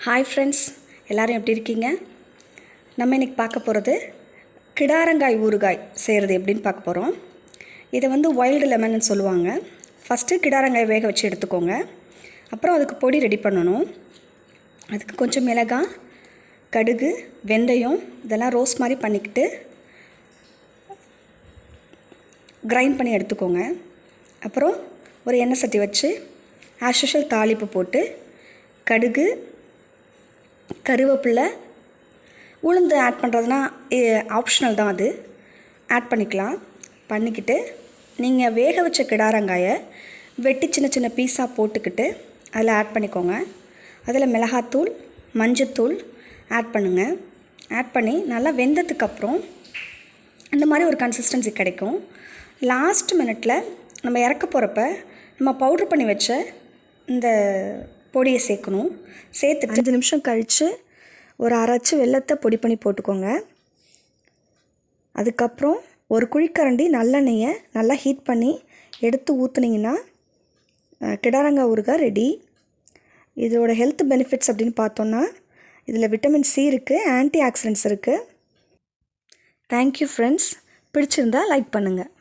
Hi friends, எல்லோரும் எப்படி இருக்கீங்க? நம்ம இன்றைக்கி பார்க்க போகிறது கிடாரங்காய் ஊறுகாய் செய்கிறது எப்படின்னு பார்க்க போகிறோம். இதை வைல்டு லெமன்னு சொல்லுவாங்க. ஃபஸ்ட்டு கிடாரங்காய் வேக வச்சு எடுத்துக்கோங்க. அப்புறம் அதுக்கு பொடி ரெடி பண்ணணும். அதுக்கு கொஞ்சம் மிளகாய், கடுகு, வெந்தயம் இதெல்லாம் ரோஸ்ட் மாதிரி பண்ணிக்கிட்டு கிரைண்ட் பண்ணி எடுத்துக்கோங்க. அப்புறம் ஒரு எண்ணெய் சட்டி வச்சு ஆஸ் யூஷுவல் தாளிப்பு போட்டு கடுகு, கருவேப்பிலை, உளுந்து ஆட் பண்ணுறதுனா ஆப்ஷனல் தான், அது ஆட் பண்ணிக்கலாம். பண்ணிக்கிட்டு நீங்கள் வேக வச்ச கிடாரங்காயை வெட்டி சின்ன சின்ன பீஸாக போட்டுக்கிட்டு அதில் ஆட் பண்ணிக்கோங்க. அதில் மிளகாத்தூள், மஞ்சத்தூள் ஆட் பண்ணுங்கள். ஆட் பண்ணி நல்லா வெந்ததுக்கப்புறம் இந்த மாதிரி ஒரு கன்சிஸ்டன்சி கிடைக்கும். லாஸ்ட் மினிட்டில் நம்ம இறக்க போகிறப்ப நம்ம பவுட்ரு பண்ணி வச்ச இந்த பொடியை சேர்க்கணும். சேர்த்துட்டு 5 நிமிஷம் கழித்து ஒரு அரைச்சி வெல்லத்தை பொடி பண்ணி போட்டுக்கோங்க. அதுக்கப்புறம் ஒரு குழிக்கரண்டி நல்லெண்ணெயை நல்லா ஹீட் பண்ணி எடுத்து ஊற்றுனீங்கன்னா கிடாரங்காய் ஊறுகாய் ரெடி. இதோட ஹெல்த் பெனிஃபிட்ஸ் அப்படின்னு பார்த்தோன்னா இதில் விட்டமின் சி இருக்குது, ஆன்டி ஆக்சிடென்ட்ஸ் இருக்குது. Thank you friends. பிடிச்சிருந்தால் லைக் பண்ணுங்கள்.